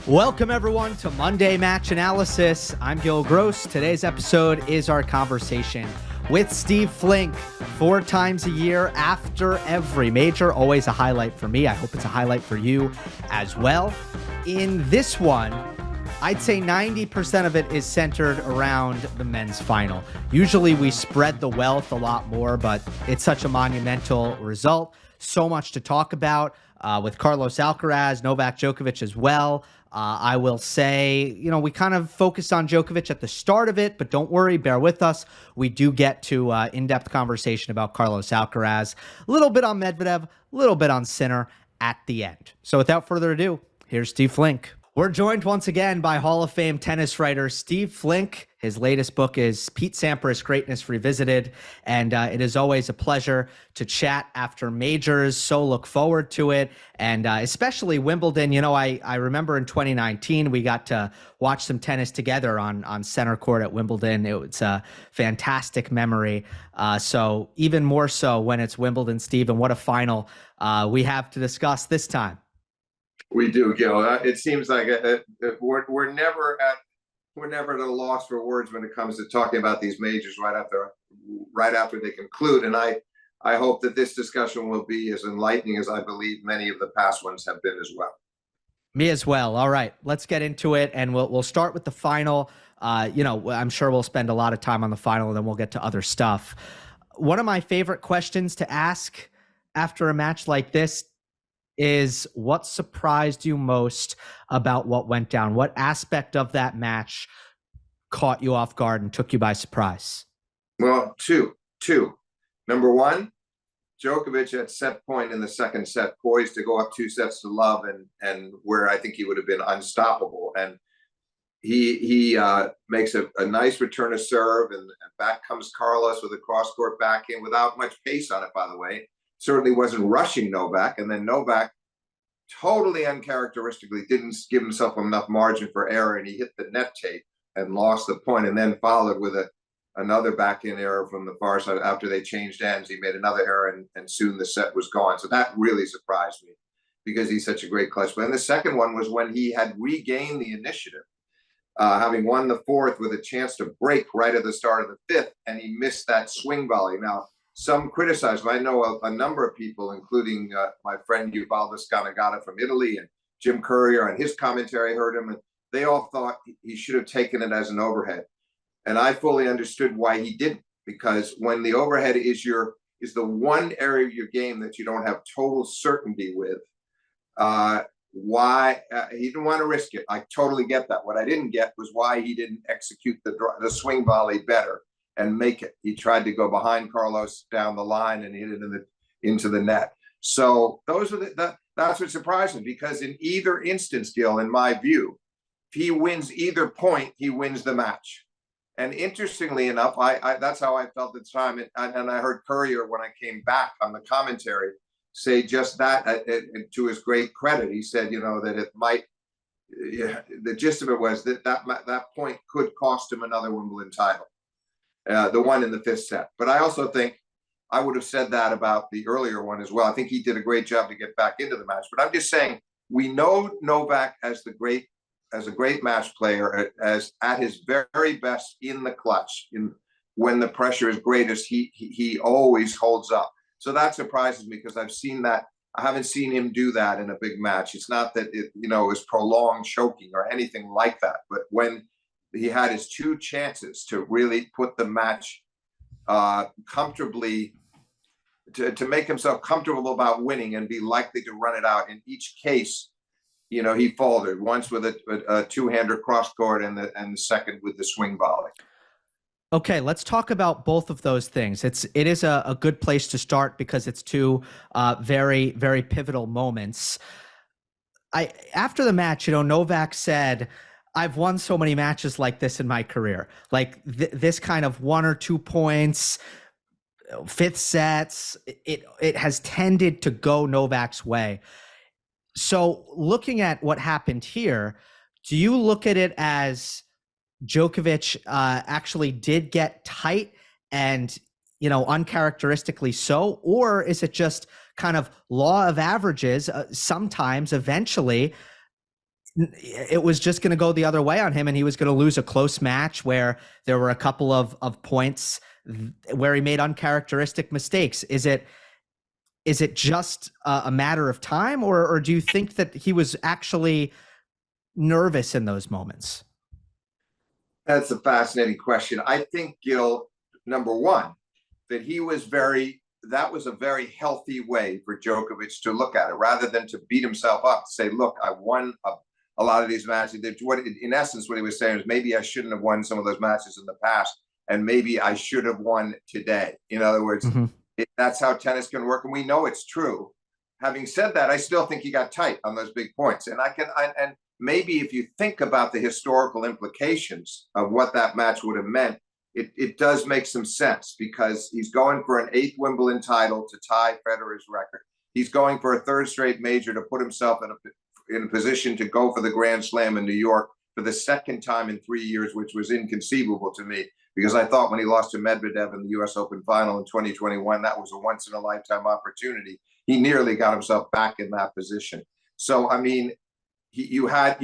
Welcome, everyone, to Monday Match Analysis. I'm Gill Gross. Today's episode is our conversation with Steve Flink 4 times a year after every major. Always a highlight for me. I hope it's a highlight for you as well. In this one, I'd say 90% of it is centered around the men's final. Usually we spread the wealth a lot more, but it's such a monumental result. So much to talk about with Carlos Alcaraz, Novak Djokovic as well. I will say, we kind of focused on Djokovic at the start of it, but don't worry, bear with us. We do get to in-depth conversation about Carlos Alcaraz, a little bit on Medvedev, a little bit on Sinner at the end. So without further ado, here's Steve Flink. We're joined once again by Hall of Fame tennis writer Steve Flink. His latest book is Pete Sampras Greatness Revisited, and it is always a pleasure to chat after majors, so look forward to it, and especially Wimbledon. I remember in 2019, we got to watch some tennis together on center court at Wimbledon. It was a fantastic memory, so even more so when it's Wimbledon, Steve, and what a final we have to discuss this time. We do, Gil. It seems like we're never at a loss for words when it comes to talking about these majors right after they conclude. And I hope that this discussion will be as enlightening as I believe many of the past ones have been as well. Me as well. All right, let's get into it, and we'll start with the final. I'm sure we'll spend a lot of time on the final, and then we'll get to other stuff. One of my favorite questions to ask after a match like this is, what surprised you most about what went down? What aspect of that match caught you off guard and took you by surprise? Well, two. Number one, Djokovic at set point in the second set, poised to go up 2-0 and where I think he would have been unstoppable. And he makes a nice return of serve, and back comes Carlos with a cross-court backhand without much pace on it, by the way. Certainly wasn't rushing Novak, and then Novak totally uncharacteristically didn't give himself enough margin for error, and he hit the net tape and lost the point, and then followed with another backhand error from the far side. After they changed ends, he made another error, and soon the set was gone. So that really surprised me because he's such a great clutch player. And the second one was when he had regained the initiative, having won the fourth with a chance to break right at the start of the fifth, and he missed that swing volley. Now, some criticize him. I know a number of people, including my friend Ubaldo Scanagata from Italy and Jim Courier on his commentary, heard him, and they all thought he should have taken it as an overhead. And I fully understood why he didn't, because when the overhead is the one area of your game that you don't have total certainty with, why he didn't want to risk it. I totally get that. What I didn't get was why he didn't execute the swing volley better and make it. He tried to go behind Carlos down the line and hit it into the net. So those are that's what surprised me, because in either instance, Gil, in my view, if he wins either point, he wins the match. And interestingly enough, I that's how I felt at the time. And I heard Courier, when I came back on the commentary, say just that, to his great credit. He said, that it might, the gist of it was that point could cost him another Wimbledon title. The one in the fifth set. But I also think I would have said that about the earlier one as well. I think he did a great job to get back into the match. But I'm just saying, we know Novak as a great match player, as at his very best in the clutch. When the pressure is greatest, he always holds up. So that surprises me, because I've seen that. I haven't seen him do that in a big match. It's not that it was prolonged choking or anything like that. But when he had his two chances to really put the match comfortably, to make himself comfortable about winning and be likely to run it out. In each case, he faltered, once with a two-hander cross-court and the second with the swing volley. Okay, let's talk about both of those things. It is a good place to start, because it's two very, very pivotal moments. After the match, Novak said, I've won so many matches like this in my career, like this kind of 1 or 2 points, fifth sets. It has tended to go Novak's way. So looking at what happened here, do you look at it as Djokovic actually did get tight and, uncharacteristically so, or is it just kind of law of averages? Sometimes, eventually, it was just going to go the other way on him, and he was going to lose a close match where there were a couple of points where he made uncharacteristic mistakes. Is it just a matter of time, or do you think that he was actually nervous in those moments? That's a fascinating question. I think, Gil, number one, that that was a very healthy way for Djokovic to look at it, rather than to beat himself up, to say, look, I won a lot of these matches. In essence, what he was saying is, maybe I shouldn't have won some of those matches in the past, and maybe I should have won today. In other words, that's how tennis can work, and we know it's true. Having said that, I still think he got tight on those big points, and and maybe if you think about the historical implications of what that match would have meant, it does make some sense, because he's going for an 8th Wimbledon title to tie Federer's record. He's going for a 3rd straight major to put himself in a position to go for the Grand Slam in New York for the 2nd time in 3 years, which was inconceivable to me, because I thought when he lost to Medvedev in the US Open final in 2021, that was a once in a lifetime opportunity. He nearly got himself back in that position. So, I mean, you had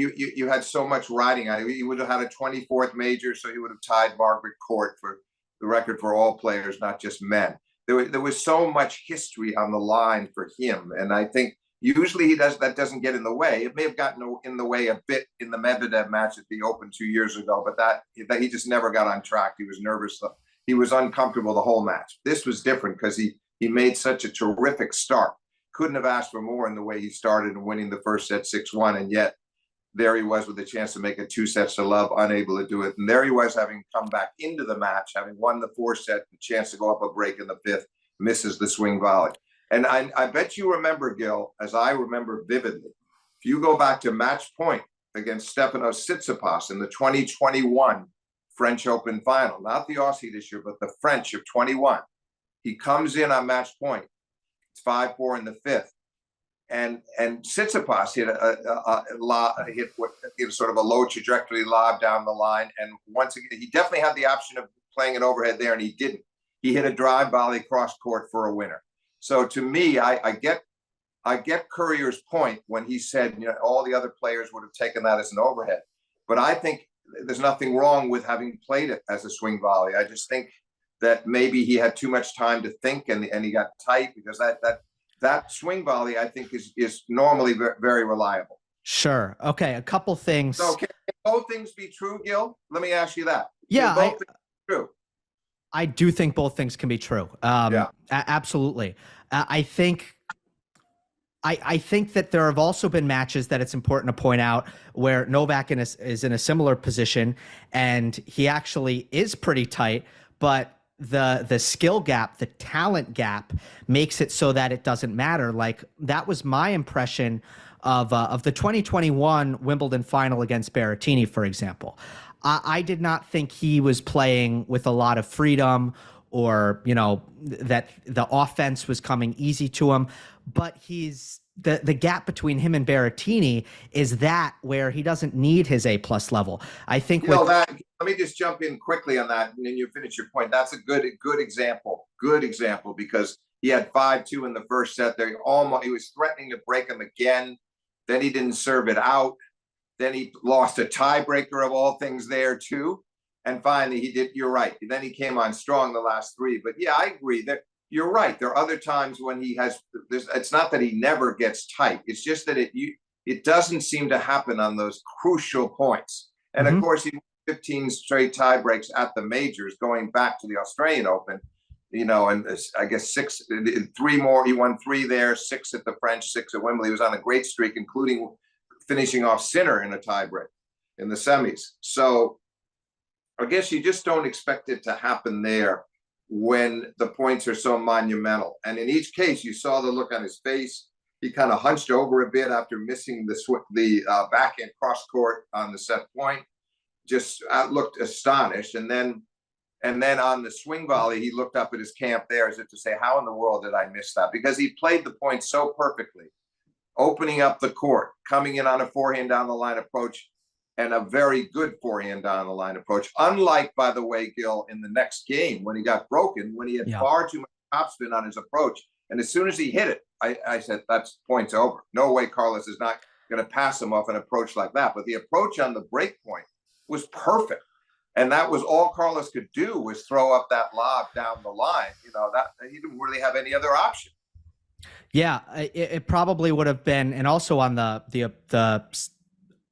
so much riding on it. He would have had a 24th major, so he would have tied Margaret Court for the record for all players, not just men. There was so much history on the line for him, and I think usually that doesn't get in the way. It may have gotten in the way a bit in the Medvedev match at the Open 2 years ago, but that he just never got on track. He was nervous. He was uncomfortable the whole match. This was different because he made such a terrific start. Couldn't have asked for more in the way he started and winning the first set 6-1, and yet there he was with a chance to make it 2-0, unable to do it. And there he was, having come back into the match, having won the 4th set, the chance to go up a break in the 5th, misses the swing volley. And I bet you remember, Gil, as I remember vividly, if you go back to match point against Stefanos Tsitsipas in the 2021 French Open final, not the Aussie this year, but the French of 21, he comes in on match point. It's 5-4 in the 5th, and Tsitsipas hit hit sort of a low trajectory lob down the line, and once again he definitely had the option of playing it overhead there, and he didn't. He hit a drive volley cross court for a winner. So to me, I get Courier's point when he said, all the other players would have taken that as an overhead, but I think there's nothing wrong with having played it as a swing volley. I just think that maybe he had too much time to think, and he got tight, because that swing volley, I think, is normally very, very reliable. Sure. Okay. A couple things. So can both things be true, Gil? Let me ask you that. Yeah. Both things be true? I do think both things can be true. Yeah. Absolutely. I think that there have also been matches that it's important to point out where Novak is in a similar position, and he actually is pretty tight, but the skill gap, the talent gap makes it so that it doesn't matter. Like, that was my impression of the 2021 Wimbledon final against Berrettini, for example. I did not think he was playing with a lot of freedom, or, that the offense was coming easy to him, but the gap between him and Berrettini is that where he doesn't need his A+ level. I think let me just jump in quickly on that, and then you finish your point. That's a good example. Good example, because he had 5-2 in the first set. He was threatening to break him again. Then he didn't serve it out. Then he lost a tiebreaker of all things there too. And finally he did. You're right. Then he came on strong the last 3. But yeah, I agree that you're right. There are other times when he has. It's not that he never gets tight. It's just that it doesn't seem to happen on those crucial points. And of course, he 15 straight tie breaks at the majors, going back to the Australian Open, and I guess 3 more. He won 3 there, 6 at the French, 6 at Wimbledon. He was on a great streak, including finishing off Sinner in a tiebreak in the semis. So I guess you just don't expect it to happen there when the points are so monumental. And in each case, you saw the look on his face. He kind of hunched over a bit after missing the backhand cross court on the set point. Just looked astonished, and then on the swing volley, he looked up at his camp there as if to say, "How in the world did I miss that?" Because he played the point so perfectly, opening up the court, coming in on a forehand down the line approach, and a very good forehand down the line approach. Unlike, by the way, Gil, in the next game when he got broken, when he had far too much topspin on his approach, and as soon as he hit it, I said, "That's points over. No way, Carlos is not." going to pass him off an approach like that. But the approach on the break point was perfect. And that was all Carlos could do, was throw up that lob down the line. That he didn't really have any other option. Yeah, it probably would have been, and also on the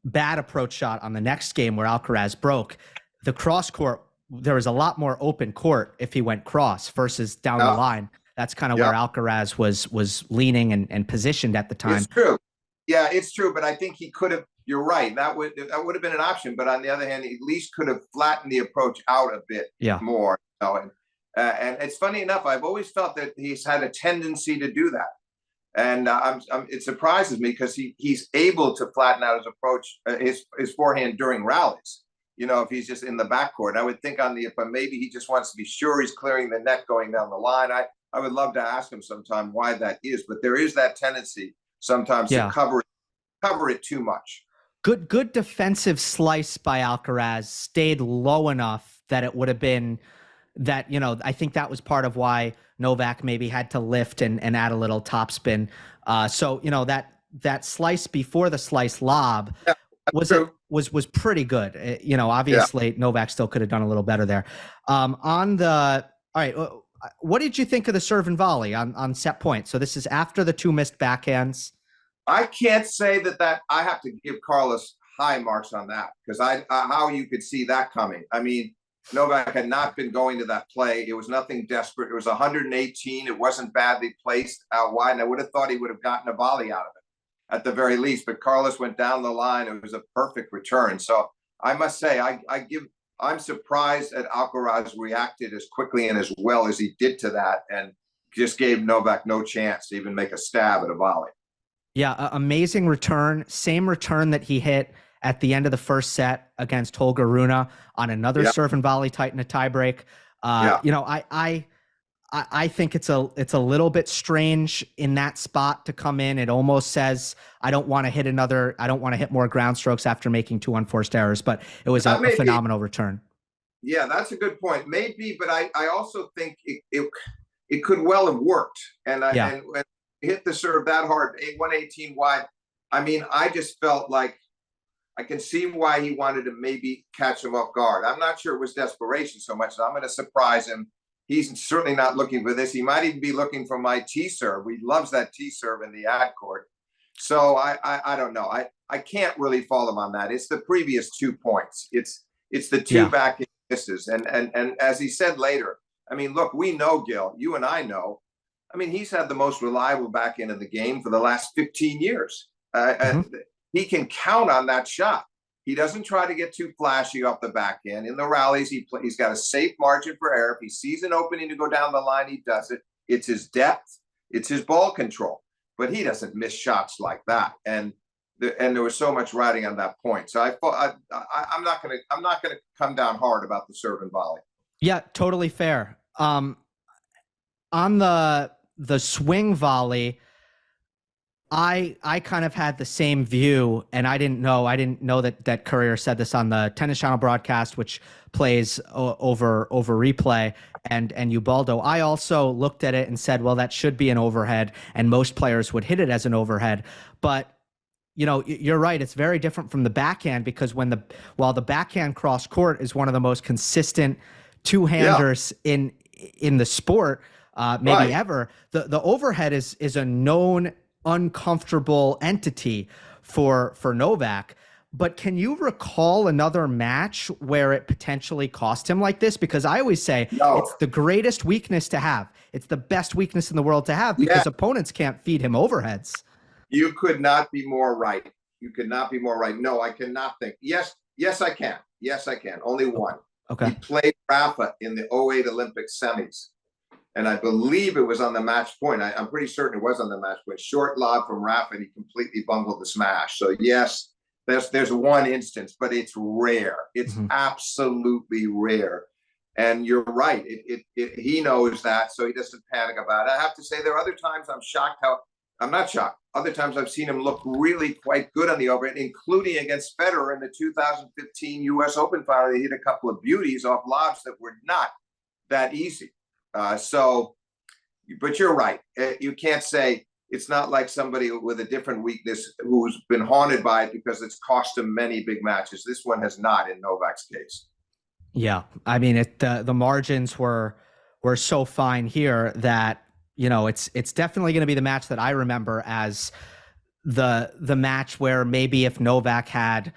bad approach shot on the next game where Alcaraz broke, the cross court, there was a lot more open court if he went cross versus down the line. That's kind of where Alcaraz was leaning and positioned at the time. It's true. Yeah, it's true. But I think he could have. You're right. That would have been an option. But on the other hand, he at least could have flattened the approach out a bit more. And it's funny enough, I've always felt that he's had a tendency to do that. And it surprises me because he's able to flatten out his approach, his forehand during rallies. If he's just in the backcourt, I would think but maybe he just wants to be sure he's clearing the net going down the line. I would love to ask him sometime why that is, but there is that tendency sometimes to cover it too much. Good defensive slice by Alcaraz stayed low enough that it would have been that, I think that was part of why Novak maybe had to lift and add a little topspin. So, that slice before the slice lob was pretty good. Obviously Novak still could have done a little better there. All right. What did you think of the serve and volley on set point? So this is after the 2 missed backhands. I can't say that I have to give Carlos high marks on that, because how you could see that coming. I mean, Novak had not been going to that play. It was nothing desperate. It was 118. It wasn't badly placed out wide. And I would have thought he would have gotten a volley out of it at the very least. But Carlos went down the line. It was a perfect return. So I must say, I'm surprised that Alcaraz reacted as quickly and as well as he did to that, and just gave Novak no chance to even make a stab at a volley. Yeah, amazing return. Same return that he hit at the end of the first set against Holger Rune on another serve and volley tight in a tiebreak. I think it's a little bit strange in that spot to come in. It almost says, I don't want to hit more ground strokes after making 2 unforced errors, but it was a phenomenal return. Yeah, that's a good point. Maybe, but I also think it could well have worked. And hit the serve that hard, 118 wide. I mean, I just felt like I can see why he wanted to maybe catch him off guard. I'm not sure it was desperation so much. I'm going to surprise him. He's certainly not looking for this. He might even be looking for my T serve. He loves that T serve in the ad court. So I don't know. I can't really fault him on that. It's the previous 2 points. It's the 2 back misses. And as he said later, I mean, look, we know, Gill, you and I know, I mean, he's had the most reliable backhand in the game for the last 15 years. And he can count on that shot. He doesn't try to get too flashy off the backhand. In the rallies, he's got a safe margin for error. If he sees an opening to go down the line, he does it. It's his depth. It's his ball control. But he doesn't miss shots like that. And there was so much riding on that point. So I'm not gonna come down hard about the serve and volley. Yeah, totally fair. On the swing volley, I kind of had the same view, and I didn't know that Courier said this on the Tennis Channel broadcast, which plays over replay, and Ubaldo. I also looked at it and said, well, that should be an overhead, and most players would hit it as an overhead. But you're right. It's very different from the backhand, because while the backhand cross court is one of the most consistent two-handers in the sport, maybe ever, the overhead is a known uncomfortable entity for Novak. But can you recall another match where it potentially cost him like this? Because I always say it's the greatest weakness to have. It's the best weakness in the world to have, because opponents can't feed him overheads. You could not be more right. You could not be more right. No, I cannot think. Yes, I can. Yes, I can. Only one. Okay. He played Rafa in the 2008 Olympic semis. And I believe it was on the match point. I'm pretty certain it was on the match point. Short lob from Rafa, and he completely bungled the smash. So yes, there's one instance, but it's rare. It's absolutely rare. And you're right. He knows that, so he doesn't panic about it. I have to say, there are other times I'm not shocked. Other times I've seen him look really quite good on the overhead, including against Federer in the 2015 U.S. Open final. They hit a couple of beauties off lobs that were not that easy. But you're right. You can't say it's not like somebody with a different weakness who's been haunted by it because it's cost him many big matches. This one has not in Novak's case. Yeah, I mean, the margins were so fine here that, you know, it's definitely going to be the match that I remember as the match where maybe if Novak had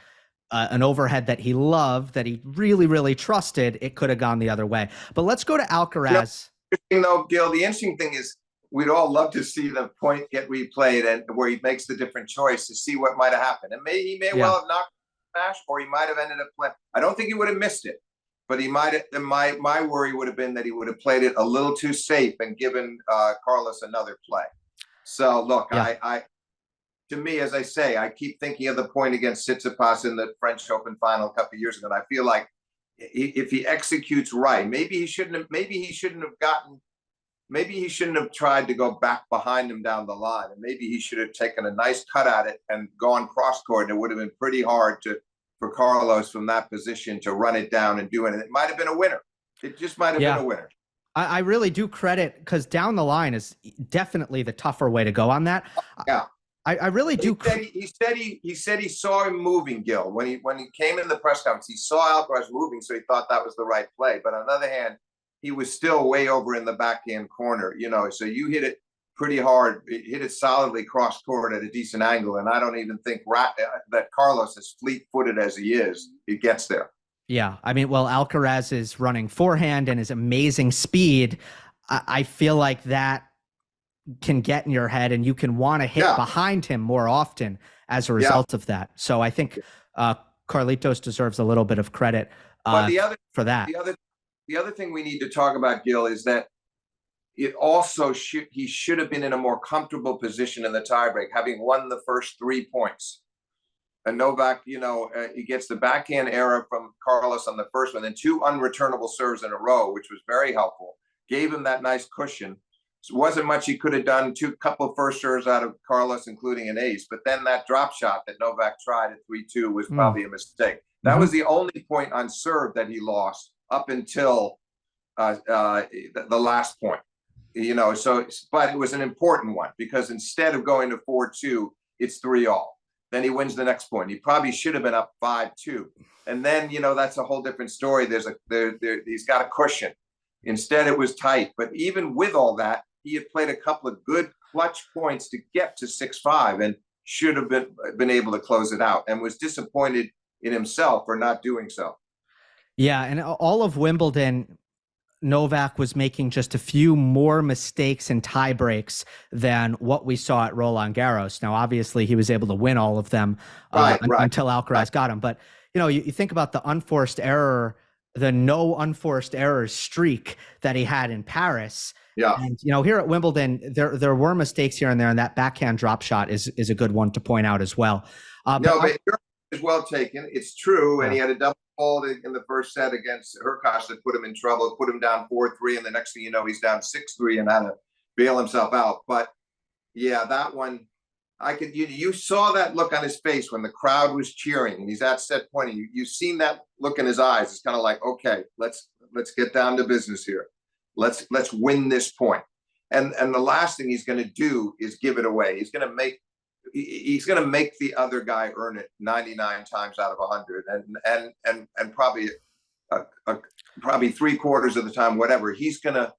an overhead that he loved, that he really, really trusted, it could have gone the other way. But let's go to Alcaraz. You know, Gil, the interesting thing is we'd all love to see the point get replayed and where he makes the different choice to see what might have happened. And he may well have knocked the smash, or he might have ended up playing. I don't think he would have missed it, but he might have. My worry would have been that he would have played it a little too safe and given Carlos another play. So look, to me, as I say, I keep thinking of the point against Tsitsipas in the French Open final a couple of years ago, and I feel like if he executes right, maybe he shouldn't have tried to go back behind him down the line, and maybe he should have taken a nice cut at it and gone cross court. And it would have been pretty hard for Carlos from that position to run it down and do it. And it might have been a winner. It just might have been a winner. I really do credit, because down the line is definitely the tougher way to go on that. Yeah. I really do. He said he saw him moving, Gil. When he came in the press conference, he saw Alcaraz moving, so he thought that was the right play. But on the other hand, he was still way over in the backhand corner, you know. So you hit it pretty hard, hit it solidly cross court at a decent angle, and I don't even think that Carlos, as fleet-footed as he is, he gets there. Yeah, I mean, well, Alcaraz is running forehand and his amazing speed. I feel like that can get in your head, and you can want to hit behind him more often as a result of that. So I think Carlitos deserves a little bit of credit for that. The other thing we need to talk about, Gil, is that it also he should have been in a more comfortable position in the tiebreak, having won the first 3 points. And Novak, you know, he gets the backhand error from Carlos on the first one, and 2 unreturnable serves in a row, which was very helpful. Gave him that nice cushion. So it wasn't much he could have done. Couple of first serves out of Carlos, including an ace. But then that drop shot that Novak tried at 3-2 was probably a mistake. That was the only point on serve that he lost up until the last point. You know, so, but it was an important one, because instead of going to 4-2, it's 3-all. Then he wins the next point. He probably should have been up 5-2. And then, you know, that's a whole different story. He's got a cushion. Instead, it was tight. But even with all that, he had played a couple of good clutch points to get to 6-5 and should have been able to close it out, and was disappointed in himself for not doing so. Yeah, and all of Wimbledon, Novak was making just a few more mistakes and tie breaks than what we saw at Roland Garros. Now, obviously, he was able to win all of them until Alcaraz got him. But, you know, you think about the unforced error, the no unforced errors streak that he had in Paris. Yeah. And, you know, here at Wimbledon, there were mistakes here and there, and that backhand drop shot is a good one to point out as well. But it's well taken. It's true. And he had a double fault in the first set against Hurkacz that put him in trouble, put him down 4-3. And the next thing you know, he's down 6-3 and had to bail himself out. But yeah, that one, you saw that look on his face when the crowd was cheering and he's at set point. You've seen that look in his eyes. It's kind of like, okay, let's get down to business here. Let's win this point. And the last thing he's going to do is give it away. He's going to make the other guy earn it 99 times out of 100, and probably probably 3/4 of the time, whatever. He's gonna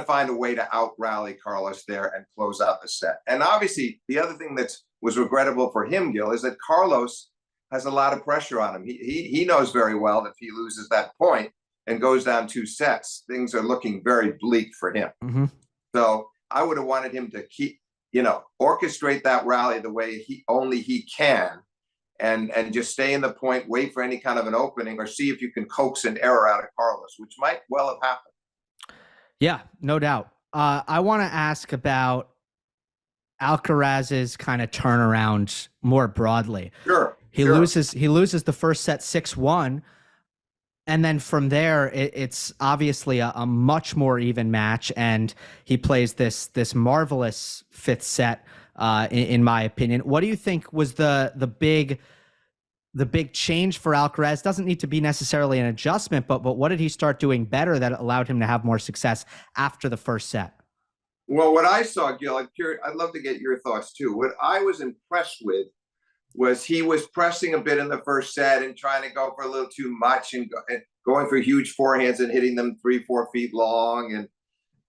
find a way to out rally Carlos there and close out the set. And obviously, the other thing that was regrettable for him, Gil, is that Carlos has a lot of pressure on him. He knows very well that if he loses that point and goes down 2 sets, things are looking very bleak for him. Mm-hmm. So I would have wanted him to keep, orchestrate that rally the way he can, and just stay in the point, wait for any kind of an opening, or see if you can coax an error out of Carlos, which might well have happened. Yeah, no doubt. I want to ask about Alcaraz's kind of turnaround more broadly. Sure. He loses the first set 6-1. And then from there, it's obviously a much more even match, and he plays this marvelous 5th set, in my opinion. What do you think was the big change for Alcaraz? Doesn't need to be necessarily an adjustment, but what did he start doing better that allowed him to have more success after the first set? Well, what I saw, Gil, I'd love to get your thoughts too. What I was impressed with was he was pressing a bit in the first set and trying to go for a little too much and going for huge forehands and hitting them 3-4 feet long and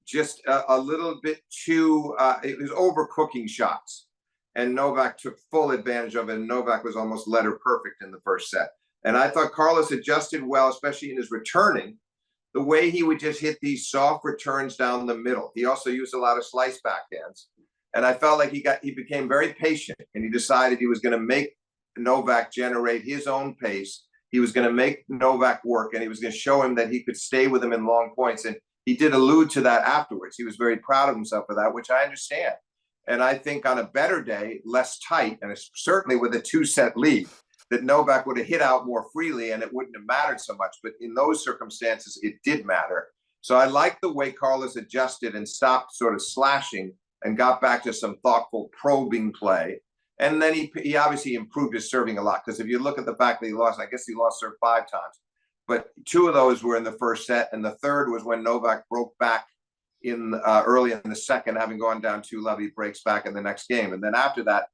just a little bit too, it was overcooking shots. And Novak took full advantage of it. And Novak was almost letter perfect in the first set. And I thought Carlos adjusted well, especially in his returning, the way he would just hit these soft returns down the middle. He also used a lot of slice backhands. And I felt like he became very patient, and he decided he was going to make Novak generate his own pace. He was going to make Novak work, and he was going to show him that he could stay with him in long points. And he did allude to that afterwards. He was very proud of himself for that, which I understand. And I think on a better day, less tight, and certainly with a 2-set lead, that Novak would have hit out more freely and it wouldn't have mattered so much. But in those circumstances, it did matter. So I like the way Carlos adjusted and stopped sort of slashing and got back to some thoughtful probing play. And then he obviously improved his serving a lot, because if you look at the fact that he lost, I guess he lost serve 5 times, but 2 of those were in the first set, and the third was when Novak broke back in early in the second, having gone down 2-love. He breaks back in the next game, and then after that,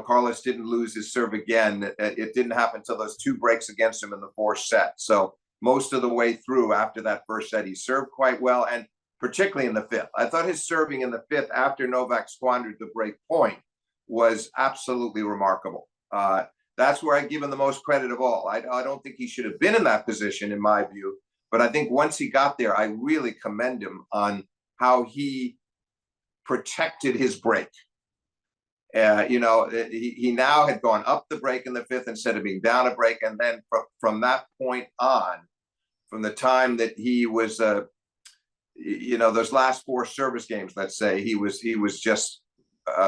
Carlos didn't lose his serve again. It didn't happen until those 2 breaks against him in the 4th set. So most of the way through after that first set, he served quite well, and particularly in the 5th. I thought his serving in the 5th, after Novak squandered the break point, was absolutely remarkable. That's where I give him the most credit of all. I don't think he should have been in that position, in my view, but I think once he got there, I really commend him on how he protected his break. He now had gone up the break in the 5th instead of being down a break. And then from that point on, from the time that he was, those last 4 service games, let's say, he was just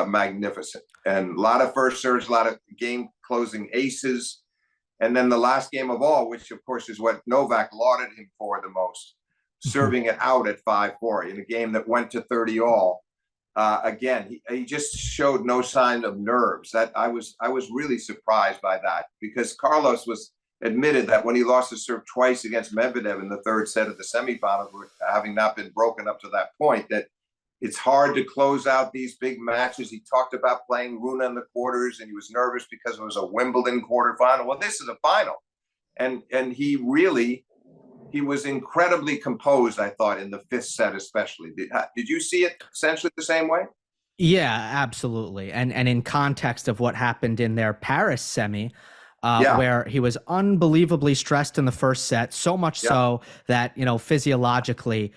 magnificent. And a lot of first serves, a lot of game closing aces. And then the last game of all, which of course is what Novak lauded him for the most, serving it out at 5-4 in a game that went to 30 all. Again, he just showed no sign of nerves. That I was really surprised by that, because Carlos was admitted that when he lost his serve twice against Medvedev in the 3rd set of the semifinals, having not been broken up to that point, that it's hard to close out these big matches. He talked about playing Rune in the quarters, and he was nervous because it was a Wimbledon quarterfinal. Well, this is a final, and he was incredibly composed, I thought, in the 5th set especially. Did you see it essentially the same way? Yeah, absolutely. And in context of what happened in their Paris semi, where he was unbelievably stressed in the first set, so much so that, physiologically,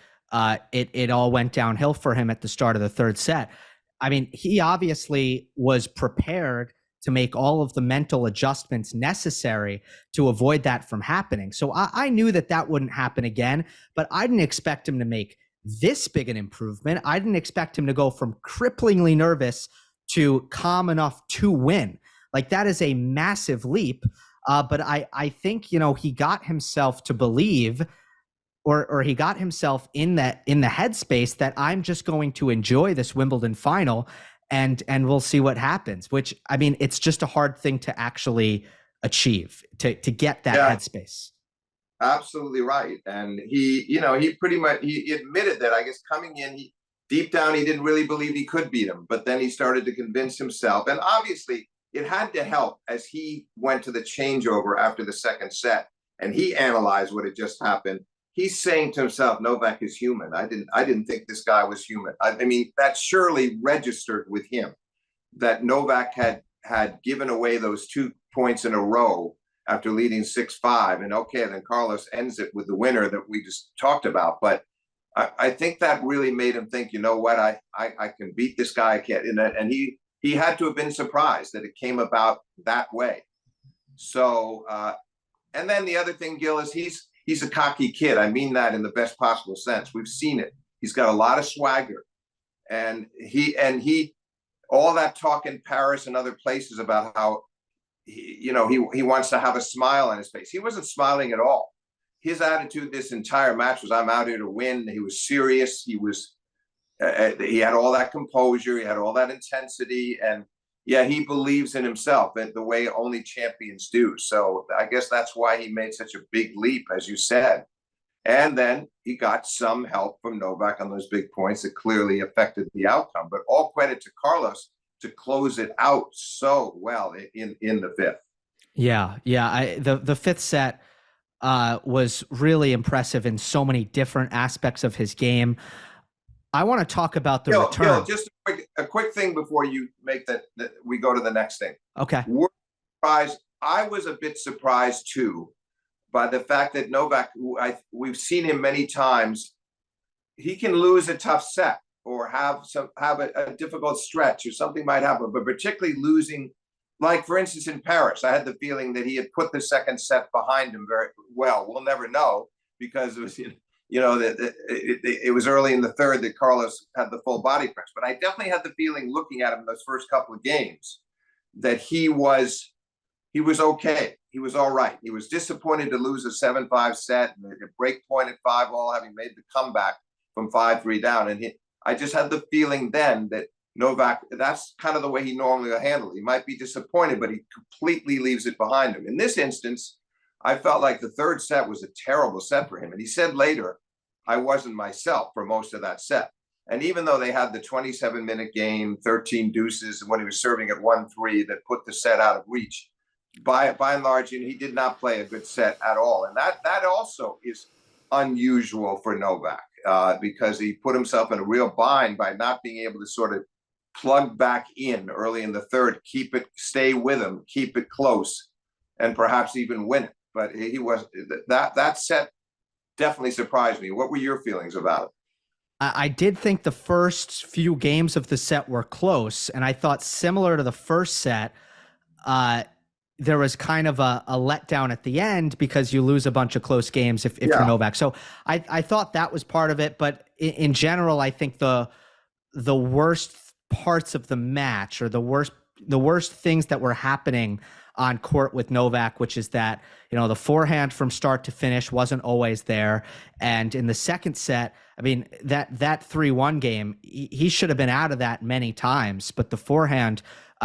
it all went downhill for him at the start of the 3rd set. I mean, he obviously was prepared to make all of the mental adjustments necessary to avoid that from happening. So I knew that wouldn't happen again, but I didn't expect him to make this big an improvement. I didn't expect him to go from cripplingly nervous to calm enough to win. Like, that is a massive leap. But I think, he got himself to believe, or he got himself in the headspace that I'm just going to enjoy this Wimbledon final, and we'll see what happens, which, I mean, it's just a hard thing to actually achieve, to get that headspace. Absolutely right. And he pretty much, he admitted that, I guess, coming in, deep down, he didn't really believe he could beat him, but then he started to convince himself. And obviously it had to help as he went to the changeover after the 2nd set and he analyzed what had just happened. He's saying to himself, Novak is human. I didn't think this guy was human. I mean, that surely registered with him, that Novak had given away those 2 points in a row after leading 6-5. And then Carlos ends it with the winner that we just talked about. But I think that really made him think, you know what, I can beat this guy. I can't. And he had to have been surprised that it came about that way. So, and then the other thing, Gil, is he's a cocky kid. I mean that in the best possible sense. We've seen it. He's got a lot of swagger, and he all that talk in Paris and other places about how he wants to have a smile on his face. He wasn't smiling at all. His attitude this entire match was, I'm out here to win. He was serious. He had all that composure. He had all that intensity, and he believes in himself the way only champions do. So I guess that's why he made such a big leap, as you said. And then he got some help from Novak on those big points that clearly affected the outcome. But all credit to Carlos to close it out so well in the fifth. Yeah, yeah. The fifth set was really impressive in so many different aspects of his game. I want to talk about the return. Just a quick thing before you make that we go to the next thing. Okay. I was a bit surprised too by the fact that Novak, we've seen him many times, he can lose a tough set or have a difficult stretch or something might happen, but particularly losing, like for instance in Paris, I had the feeling that he had put the second set behind him very well. We'll never know because it was, it was early in the third that Carlos had the full body press. But I definitely had the feeling looking at him those first couple of games that he was okay. He was all right. He was disappointed to lose a 7-5 set and a break point at 5-all, having made the comeback from 5-3 down. And I just had the feeling then that Novak, that's kind of the way he normally will handle it. He might be disappointed, but he completely leaves it behind him. In this instance, I felt like the third set was a terrible set for him. And he said later, I wasn't myself for most of that set. And even though they had the 27-minute game, 13 deuces, and when he was serving at 1-3 that put the set out of reach, by and large, he did not play a good set at all. And that also is unusual for Novak because he put himself in a real bind by not being able to sort of plug back in early in the third, stay with him, keep it close, and perhaps even win it. But that set definitely surprised me. What were your feelings about it? I did think the first few games of the set were close, and I thought similar to the first set, there was kind of a letdown at the end because you lose a bunch of close games if you're Novak. So I thought that was part of it. But in general, I think the worst parts of the match or the worst things that were happening on court with Novak, which is that, the forehand from start to finish wasn't always there. And in the second set, I mean, that 3-1 game, he should have been out of that many times, but the forehand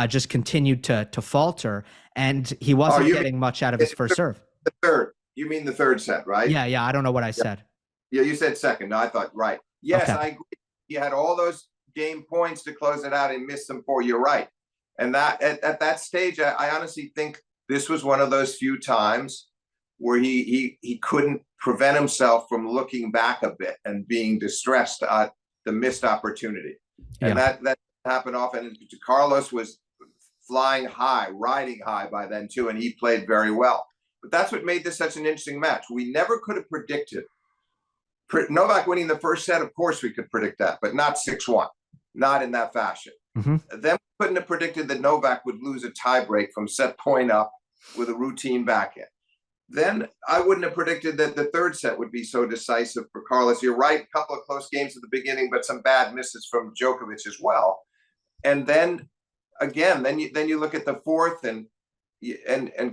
just continued to falter, and he wasn't getting much out of his first serve. The third. You mean the third set, right? Yeah. I don't know what I said. Yeah, you said second. No, I thought right. Yes, okay. I agree. He had all those game points to close it out and missed them for you, right. And that at that stage, I honestly think this was one of those few times where he couldn't prevent himself from looking back a bit and being distressed at the missed opportunity. And that happened often. And Carlos was flying high, riding high by then too, and he played very well. But that's what made this such an interesting match. We never could have predicted Novak winning the first set. Of course we could predict that, but not 6-1, not in that fashion. Mm-hmm. Then we couldn't have predicted that Novak would lose a tiebreak from set point up with a routine backhand. Then I wouldn't have predicted that the third set would be so decisive for Carlos. You're right, a couple of close games at the beginning, but some bad misses from Djokovic as well. And then again, then you look at the fourth, and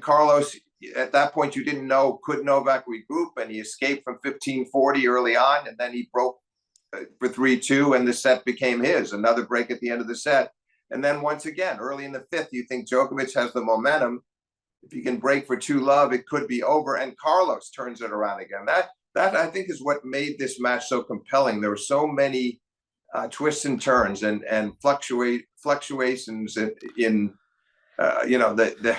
Carlos, at that point you didn't know, could Novak regroup, and he escaped from 15-40 early on, and then he broke for 3-2, and the set became his. Another break at the end of the set. And then once again, early in the fifth, you think Djokovic has the momentum. If he can break for 2-love, it could be over. And Carlos turns it around again. That I think is what made this match so compelling. There were so many twists and turns and fluctuations in the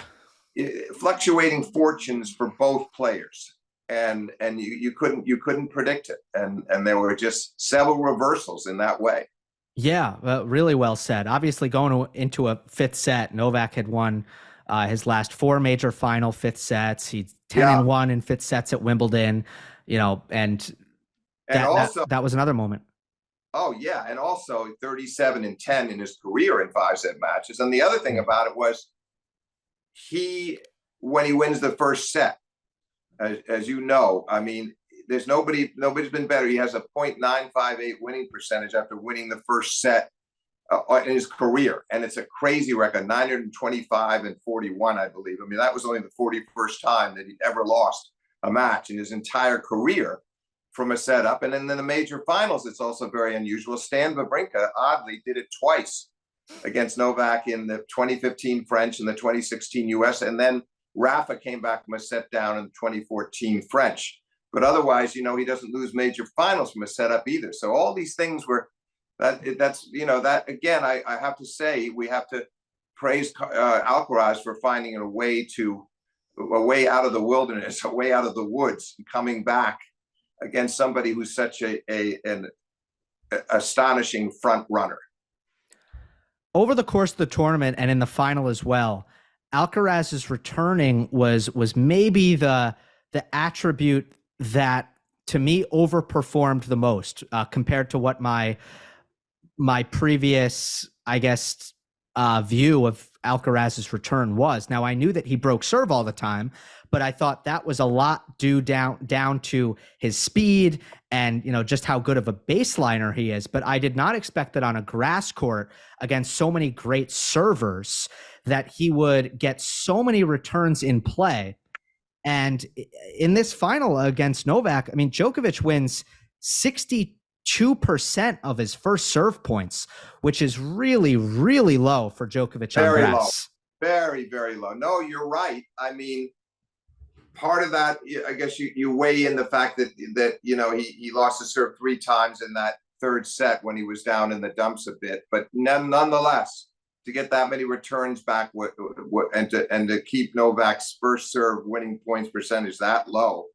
fluctuating fortunes for both players. And you couldn't predict it. And there were just several reversals in that way. Yeah, really well said. Obviously, going into a fifth set, Novak had won his last 4 major final fifth sets. He's 10-1 in fifth sets at Wimbledon, and that was another moment. Oh yeah, and also 37-10 in his career in 5-set matches. And the other thing about it was when he wins the first set, as you know, I mean, there's nobody's been better. He has a .958 winning percentage after winning the first set in his career, and it's a crazy record, 925-41, I believe. I mean, that was only the 41st time that he'd ever lost a match in his entire career from a setup. And then in the major finals, it's also very unusual. Stan Wawrinka oddly did it twice against Novak in the 2015 French and the 2016 US, and then Rafa came back from a set down in the 2014 French. But otherwise, he doesn't lose major finals from a setup either. So all these things were that's that again. I have to say we have to praise Alcaraz for finding a way out of the wilderness, a way out of the woods, and coming back against somebody who's such an astonishing front runner. Over the course of the tournament and in the final as well, Alcaraz's returning was maybe the attribute that to me overperformed the most compared to what my previous, I guess, view of Alcaraz's return was. Now, I knew that he broke serve all the time, but I thought that was a lot due down to his speed and, just how good of a baseliner he is. But I did not expect that on a grass court against so many great servers that he would get so many returns in play. And in this final against Novak, I mean, Djokovic wins 62% of his first serve points, which is really, really low for Djokovic on grass. Low. Very, very low. No, you're right. I mean, part of that, I guess you weigh in the fact that he lost his serve 3 times in that third set when he was down in the dumps a bit. But nonetheless, to get that many returns back and to keep Novak's first serve winning points percentage that low.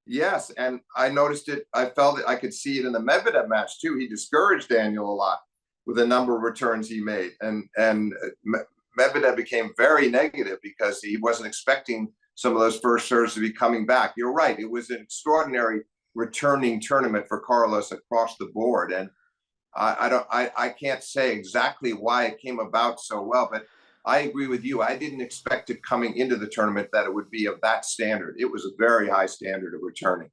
Yes, and I noticed it. I felt it. I could see it in the Medvedev match too. He discouraged Daniil a lot with the number of returns he made, and Medvedev became very negative because he wasn't expecting some of those first serves to be coming back. You're right. It was an extraordinary returning tournament for Carlos across the board, and I can't say exactly why it came about so well, but I agree with you. I didn't expect it coming into the tournament that it would be of that standard. It was a very high standard of returning.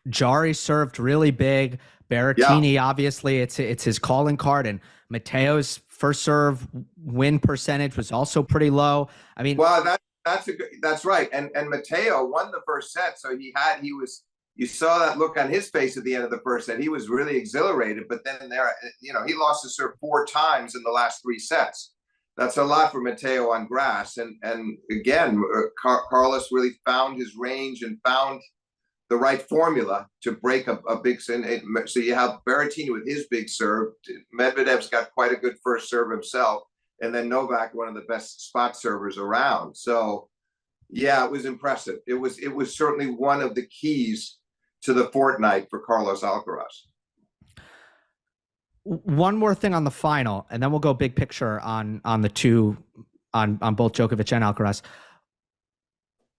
Jari served really big. Berrettini, obviously, it's his calling card, and Matteo's first serve win percentage was also pretty low. I mean, well, that's right. And Matteo won the first set, so you saw that look on his face at the end of the first set. He was really exhilarated, but then he lost his serve 4 times in the last 3 sets. That's a lot for Matteo on grass. And again, Carlos really found his range and found the right formula to break a big sin. So you have Berrettini with his big serve. Medvedev's got quite a good first serve himself. And then Novak, one of the best spot servers around. So yeah, it was impressive. It was certainly one of the keys to the fortnight for Carlos Alcaraz. One more thing on the final, and then we'll go big picture on the two, on both Djokovic and Alcaraz.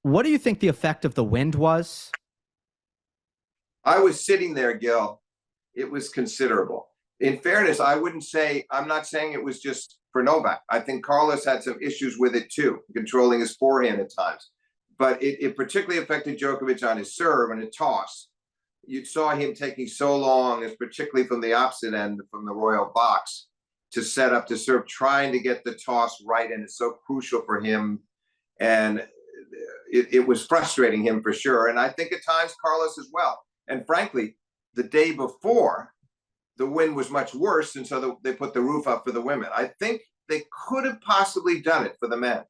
What do you think the effect of the wind was? I was sitting there, Gil. It was considerable. In fairness, I'm not saying it was just for Novak. I think Carlos had some issues with it too, controlling his forehand at times. But it particularly affected Djokovic on his serve and a toss. You saw him taking so long, as particularly from the opposite end, from the royal box, to set up to serve, trying to get the toss right, and it's so crucial for him. And it was frustrating him for sure. And I think at times Carlos as well. And frankly, the day before, the wind was much worse, and so they put the roof up for the women. I think they could have possibly done it for the men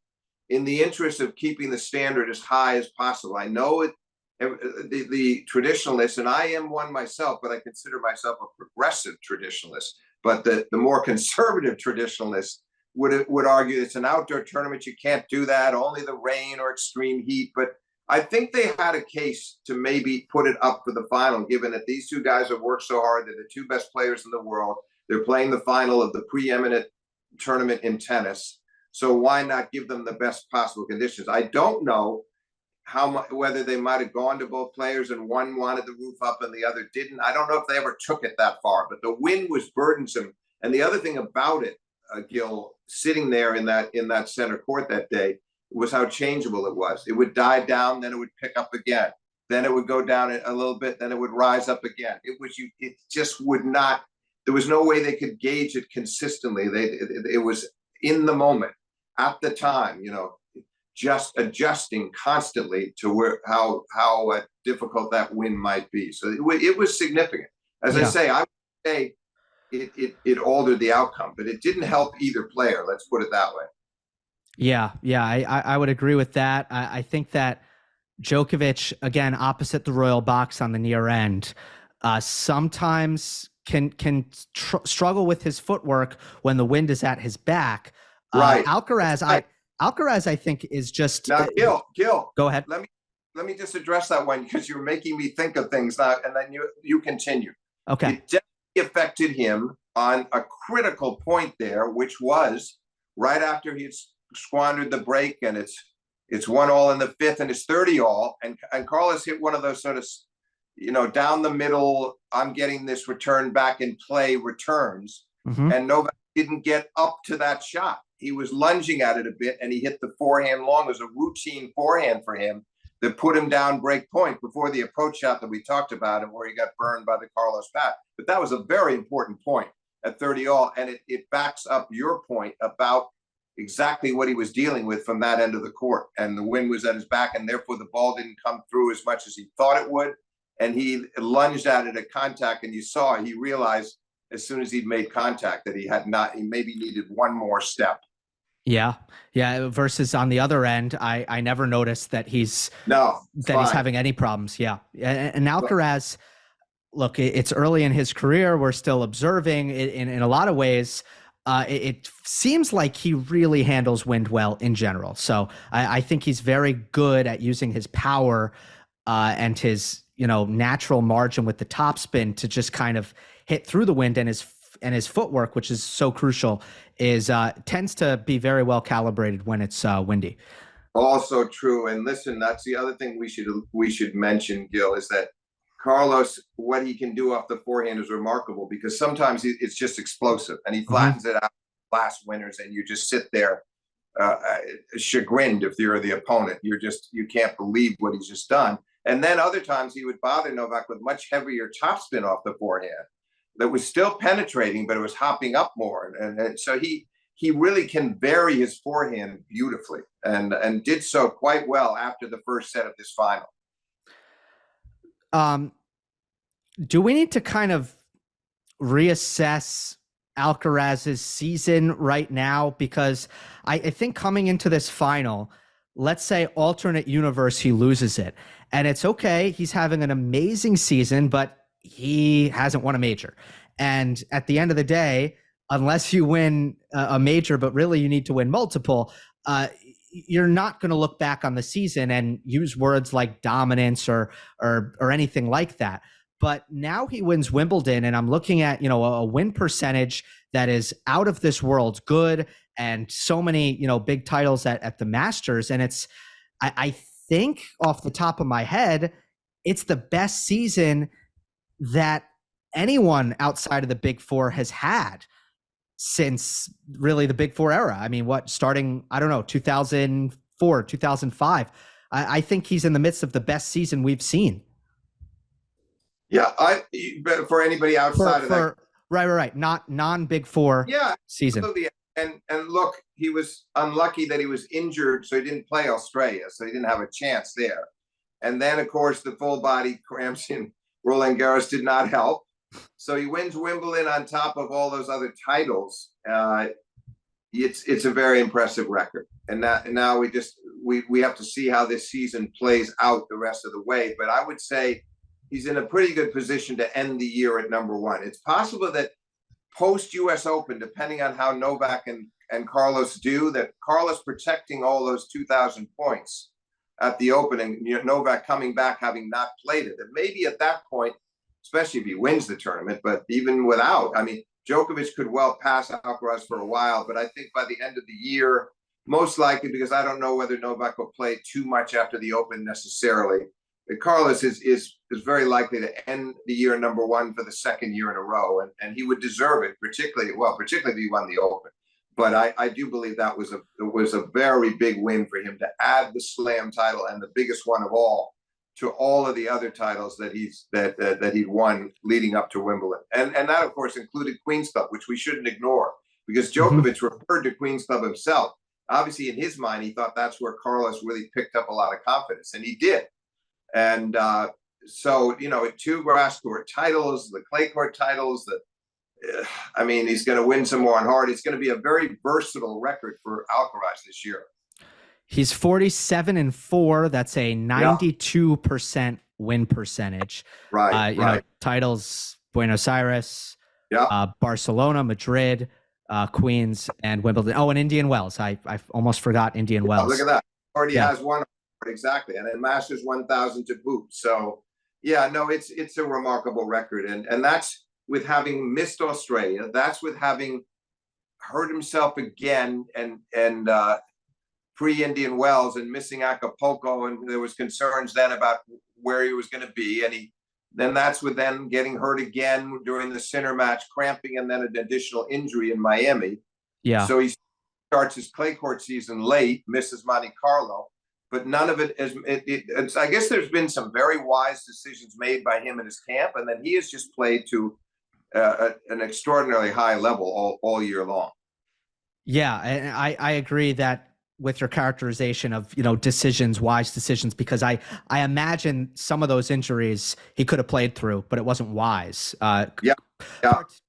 in the interest of keeping the standard as high as possible. I know the traditionalists, and I am one myself, but I consider myself a progressive traditionalist. But the more conservative traditionalists would argue it's an outdoor tournament. You can't do that. Only the rain or extreme heat. But I think they had a case to maybe put it up for the final, given that these two guys have worked so hard. They're the 2 best players in the world. They're playing the final of the preeminent tournament in tennis. So why not give them the best possible conditions? I don't know whether they might have gone to both players and one wanted the roof up and the other didn't. I don't know if they ever took it that far, but the wind was burdensome. And the other thing about it, Gil, sitting there in that center court that day, was how changeable it was. It would die down, then it would pick up again. Then it would go down a little bit, then it would rise up again. It just would not, there was no way they could gauge it consistently. It was in the moment, at the time, just adjusting constantly to how difficult that win might be. So it was significant. As I say, I would say it altered the outcome, but it didn't help either player. Let's put it that way. Yeah, I would agree with that. I think that Djokovic, again, opposite the royal box on the near end, sometimes struggle with his footwork when the wind is at his back. Right. Alcaraz, I think, is just Now, Gil, go ahead. Let me just address that one because you're making me think of things now, and then you continue. Okay. It definitely affected him on a critical point there, which was right after he had squandered the break, and it's 1-all in the fifth, and it's 30-all, and Carlos hit one of those sort of, down the middle, I'm getting this return back in play returns, and Novak didn't get up to that shot. He was lunging at it a bit, and he hit the forehand long. It was a routine forehand for him that put him down break point before the approach shot that we talked about and where he got burned by the Carlos bat. But that was a very important point at 30-all, and it backs up your point about exactly what he was dealing with from that end of the court. And the wind was at his back, and therefore the ball didn't come through as much as he thought it would. And he lunged at it at contact, and you saw he realized as soon as he'd made contact that he maybe needed one more step. Yeah. Versus on the other end, I never noticed that he's having any problems. Yeah. And Alcaraz, look, it's early in his career. We're still observing in a lot of ways. It seems like he really handles wind well in general. So I think he's very good at using his power and his, natural margin with the topspin to just kind of hit through the wind, and his footwork, which is so crucial, tends to be very well calibrated when it's windy. Also true. And listen, that's the other thing we should mention, Gil, is that Carlos, what he can do off the forehand is remarkable, because sometimes it's just explosive and he flattens it out last winners, and you just sit there chagrined if you're the opponent. You can't believe what he's just done. And then other times he would bother Novak with much heavier topspin off the forehand that was still penetrating, but it was hopping up more. And so he really can vary his forehand beautifully, and did so quite well after the first set of this final. Do we need to kind of reassess Alcaraz's season right now? Because I think coming into this final, let's say alternate universe, he loses it. And it's okay. He's having an amazing season, but he hasn't won a major. And at the end of the day, unless you win a major, but really you need to win multiple, you're not going to look back on the season and use words like dominance or anything like that. But now he wins Wimbledon, and I'm looking at, a win percentage that is out of this world good, and so many, big titles at the Masters. And I think off the top of my head, it's the best season that anyone outside of the Big Four has had since really the Big Four era. I mean, starting, 2004, 2005. I think he's in the midst of the best season we've seen. Yeah, for anybody outside of that. Right. Not non-Big Four season. Absolutely. And look, he was unlucky that he was injured, so he didn't play Australia, so he didn't have a chance there. And then, of course, the full body cramps in Roland Garros did not help. So he wins Wimbledon on top of all those other titles. It's a very impressive record. And now we have to see how this season plays out the rest of the way. But I would say he's in a pretty good position to end the year at number one. It's possible that post-US Open, depending on how Novak and Carlos do, that Carlos protecting all those 2,000 points at the Open, and Novak coming back having not played it, that maybe at that point, especially if he wins the tournament, but even without, Djokovic could well pass Alcaraz for a while, but I think by the end of the year, most likely, because I don't know whether Novak will play too much after the Open necessarily, Carlos is very likely to end the year number one for the second year in a row, and he would deserve it, particularly if he won the Open. But I do believe that was a very big win for him to add the Slam title, and the biggest one of all, to all of the other titles that he'd won leading up to Wimbledon, and that of course included Queen's Club, which we shouldn't ignore, because Djokovic referred to Queen's Club himself. Obviously, in his mind, he thought that's where Carlos really picked up a lot of confidence, and he did. And so, two grass court titles, the clay court titles, he's going to win some more on hard. It's going to be a very versatile record for Alcaraz this year. He's 47-4. That's a Yeah, 92% win percentage. right, right. Titles: Buenos Aires, Yeah. Barcelona, Madrid, Queens, and Wimbledon. Oh, and Indian Wells. I almost forgot Indian Look at Wells. that. Already Yeah. has one exactly, and then Masters 1000 to boot. So yeah, no, it's a remarkable record, and that's with having missed Australia. That's with having hurt himself again, and pre-Indian Wells and missing Acapulco, and there was concerns then about where he was going to be, and then that's with then getting hurt again during the Sinner match, cramping, and then an additional injury in Miami. Yeah. So he starts his clay court season late, misses Monte Carlo, but none of it is. I guess there's been some very wise decisions made by him in his camp, and then he has just played to an extraordinarily high level all year long. Yeah, and I agree that with your characterization of, decisions, wise decisions, because I imagine some of those injuries he could have played through, but it wasn't wise. Yeah.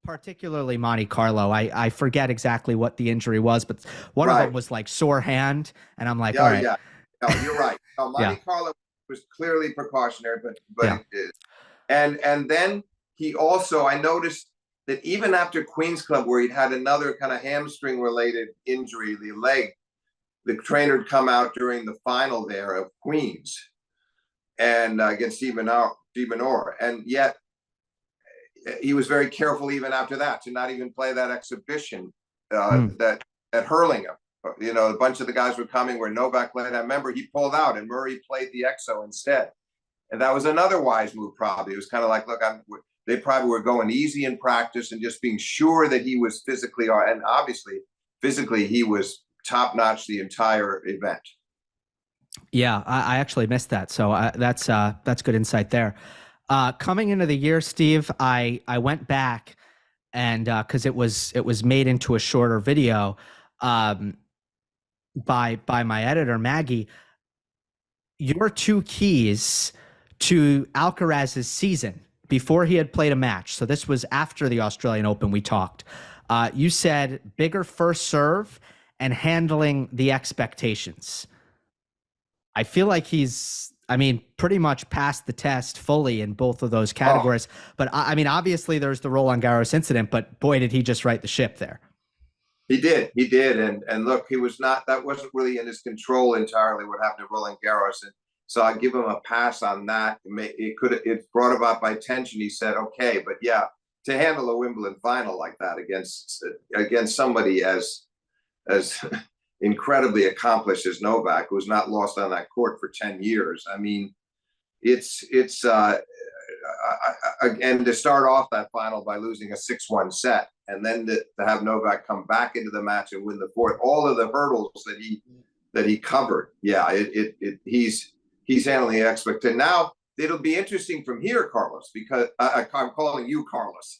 Particularly Monte Carlo. I forget exactly what the injury was, but one of them was like sore hand, and I'm like, all right. Yeah. No, you're right. No, Monte Carlo was clearly precautionary, but it is. And then he also, I noticed that even after Queens Club, where he'd had another kind of hamstring related injury, the leg, the trainer had come out during the final there of Queens and against Steve Minor, and yet he was very careful even after that to not even play that exhibition that at Hurlingham. A bunch of the guys were coming where Novak played. I remember he pulled out and Murray played the EXO instead. And that was another wise move, probably. It was kind of like, look, they probably were going easy in practice and just being sure that he was physically, and obviously physically, he was top notch the entire event. Yeah, I actually missed that. So that's good insight there. Coming into the year, Steve, I went back and because it was made into a shorter video by my editor Maggie. Your two keys to Alcaraz's season before he had played a match. So this was after the Australian Open. We talked. You said bigger first serve and handling the expectations. I feel like he's, pretty much passed the test fully in both of those categories. But obviously there's the Roland Garros incident, but boy, did he just right the ship there. He did. And look, that wasn't really in his control entirely what happened to Roland Garros. And so I give him a pass on that. It brought about by tension. He said, okay, but yeah, to handle a Wimbledon final like that against somebody as incredibly accomplished as Novak, who's not lost on that court for 10 years. It's again, to start off that final by losing a 6-1 set, and then to have Novak come back into the match and win the fourth, all of the hurdles that he covered. Yeah, he's handling the expectation. Now it'll be interesting from here, Carlos, because I'm calling you Carlos.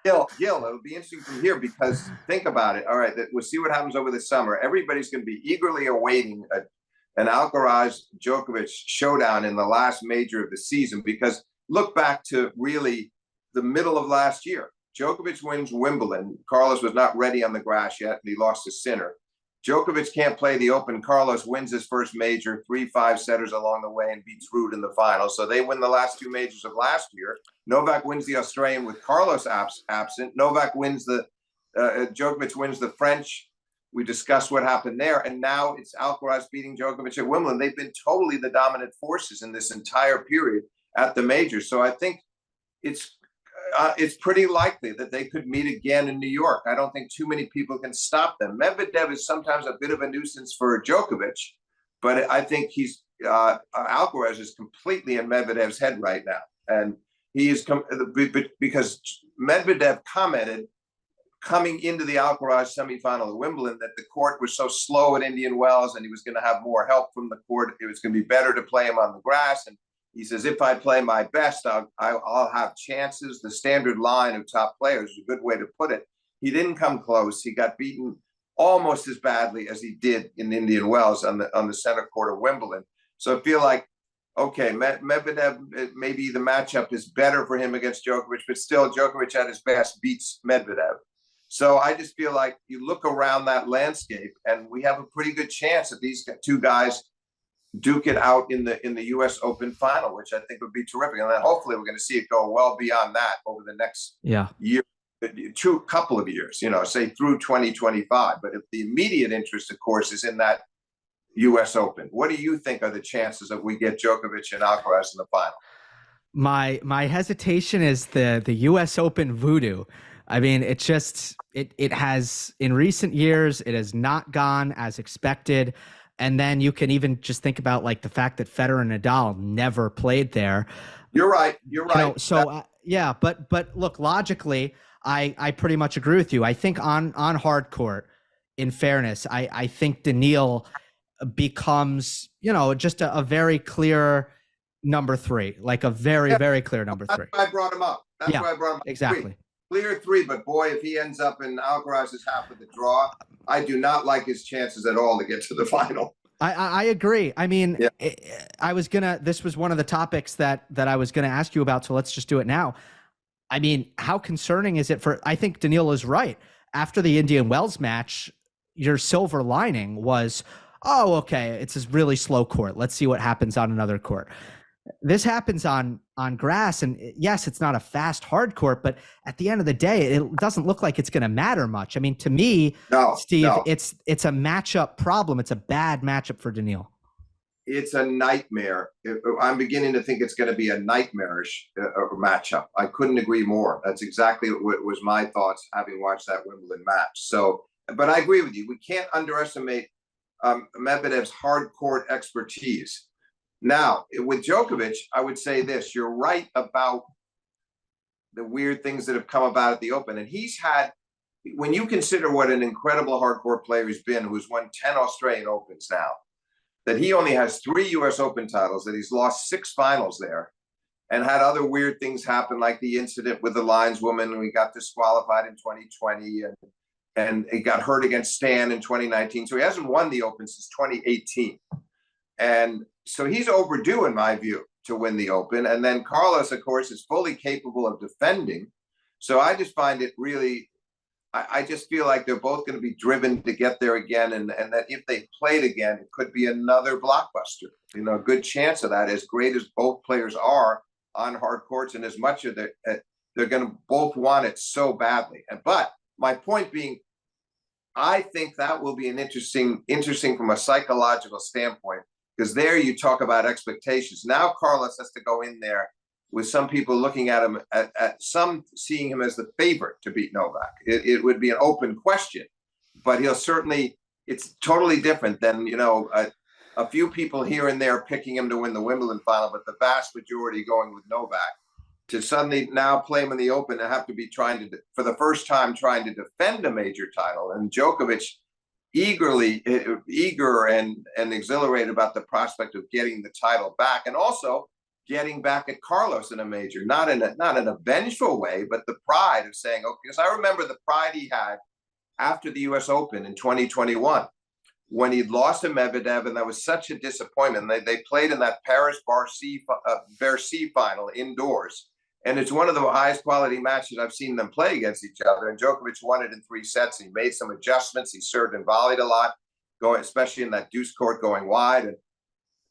Gill, it'll be interesting from here because think about it. All right, we'll see what happens over the summer. Everybody's going to be eagerly awaiting an Alcaraz Djokovic showdown in the last major of the season, because look back to really the middle of last year. Djokovic wins Wimbledon. Carlos was not ready on the grass yet, and he lost to Sinner. Djokovic can't play the Open. Carlos wins his first major, 3-5 setters along the way, and beats Ruud in the final. So they win the last two majors of last year. Novak wins the Australian with Carlos absent. Novak wins Djokovic wins the French. We discussed what happened there. And now it's Alcaraz beating Djokovic at Wimbledon. They've been totally the dominant forces in this entire period at the majors. So I think it's pretty likely that they could meet again in New York. I don't think too many people can stop them. Medvedev is sometimes a bit of a nuisance for Djokovic, but I think Alcaraz is completely in Medvedev's head right now. And he is because Medvedev commented coming into the Alcaraz semifinal at Wimbledon that the court was so slow at Indian Wells and he was going to have more help from the court. It was going to be better to play him on the grass. And he says, if I play my best, I'll have chances. The standard line of top players is a good way to put it. He didn't come close. He got beaten almost as badly as he did in Indian Wells on the center court of Wimbledon. So I feel like, okay, Medvedev, maybe the matchup is better for him against Djokovic, but still Djokovic at his best beats Medvedev. So I just feel like you look around that landscape, and we have a pretty good chance that these two guys duke it out in the U.S. Open final, which I think would be terrific. And then hopefully we're going to see it go well beyond that over the next year, couple of years, say through 2025. But if the immediate interest, of course, is in that U.S. Open, what do you think are the chances that we get Djokovic and Alcaraz in the final? My hesitation is the U.S. Open voodoo. I mean, it has, in recent years, it has not gone as expected. And then you can even just think about like the fact that Federer and Nadal never played there. You're right. Yeah, but look, logically, I pretty much agree with you. I think on hard court, in fairness, I think Daniil becomes, just a very clear number three, like a very clear number three. That's why I brought him up. That's why I brought him up. Exactly. Clear three, but boy, if he ends up in Alcaraz's half of the draw, I do not like his chances at all to get to the final. I agree. I mean, this was one of the topics that I was going to ask you about. So let's just do it now. I mean, how concerning is it I think Daniil is right. After the Indian Wells match, your silver lining was, oh, okay, it's a really slow court. Let's see what happens on another court. This happens on grass, and yes, it's not a fast hard court, but at the end of the day, it doesn't look like it's going to matter much. I mean, to me, Steve, it's a matchup problem. It's a bad matchup for Daniil. It's a nightmare. I'm beginning to think it's going to be a nightmarish matchup. I couldn't agree more. That's exactly what was my thoughts having watched that Wimbledon match. So, but I agree with you. We can't underestimate Medvedev's hard court expertise. Now, with Djokovic, I would say this. You're right about the weird things that have come about at the Open. And he's had, when you consider what an incredible hardcore player he's been, who's won 10 Australian Opens now, that he only has 3 U.S. Open titles, that he's lost 6 finals there, and had other weird things happen, like the incident with the lineswoman, and he got disqualified in 2020, and he got hurt against Stan in 2019. So he hasn't won the Open since 2018. And so he's overdue, in my view, to win the Open. And then Carlos, of course, is fully capable of defending. So I just find it really, I just feel like they're both going to be driven to get there again. And that if they played again, it could be another blockbuster. A good chance of that, as great as both players are on hard courts, and as much of they're going to both want it so badly. But my point being, I think that will be an interesting from a psychological standpoint. Because there you talk about expectations. Now Carlos has to go in there with some people looking at him, at some seeing him as the favorite to beat Novak. It would be an open question, but he'll certainly, it's totally different than, a few people here and there picking him to win the Wimbledon final, but the vast majority going with Novak. To suddenly now play him in the Open and have to be for the first time, trying to defend a major title. And Djokovic, eager and exhilarated about the prospect of getting the title back, and also getting back at Carlos in a major, not in a vengeful way, but the pride of saying, okay, because I remember the pride he had after the U.S. Open in 2021, when he'd lost to Medvedev, and that was such a disappointment. They played in that Bercy final indoors. And it's one of the highest quality matches I've seen them play against each other. And Djokovic won it in 3 sets. He made some adjustments. He served and volleyed a lot, especially in that deuce court going wide.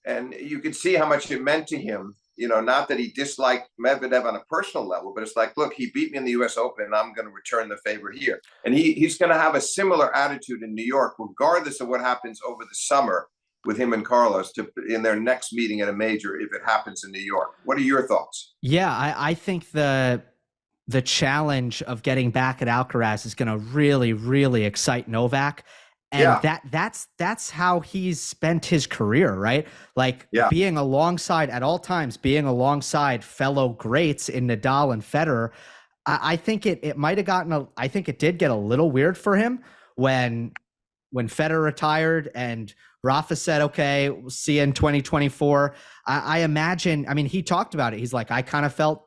And you could see how much it meant to him. Not that he disliked Medvedev on a personal level, but it's like, look, he beat me in the U.S. Open, and I'm going to return the favor here. And he's going to have a similar attitude in New York, regardless of what happens over the summer with him and Carlos in their next meeting at a major, if it happens in New York. What are your thoughts? Yeah, I think the challenge of getting back at Alcaraz is going to really, really excite Novak. And that's how he's spent his career, right? Like being alongside at all times, being alongside fellow greats in Nadal and Federer. I think it might have gotten I think it did get a little weird for him when Federer retired and Rafa said, okay, we'll see you in 2024. I imagine, he talked about it. He's like, I kind of felt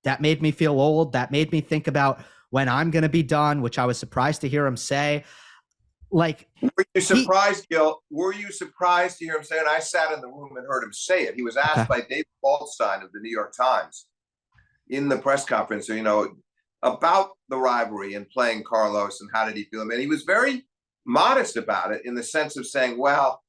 that made me feel old. That made me think about when I'm going to be done, which I was surprised to hear him say. Like, were you surprised, Gill? Were you surprised to hear him say it? I sat in the room and heard him say it. He was asked by David Waldstein of the New York Times in the press conference, about the rivalry and playing Carlos and how did he feel. And he was very modest about it in the sense of saying, well,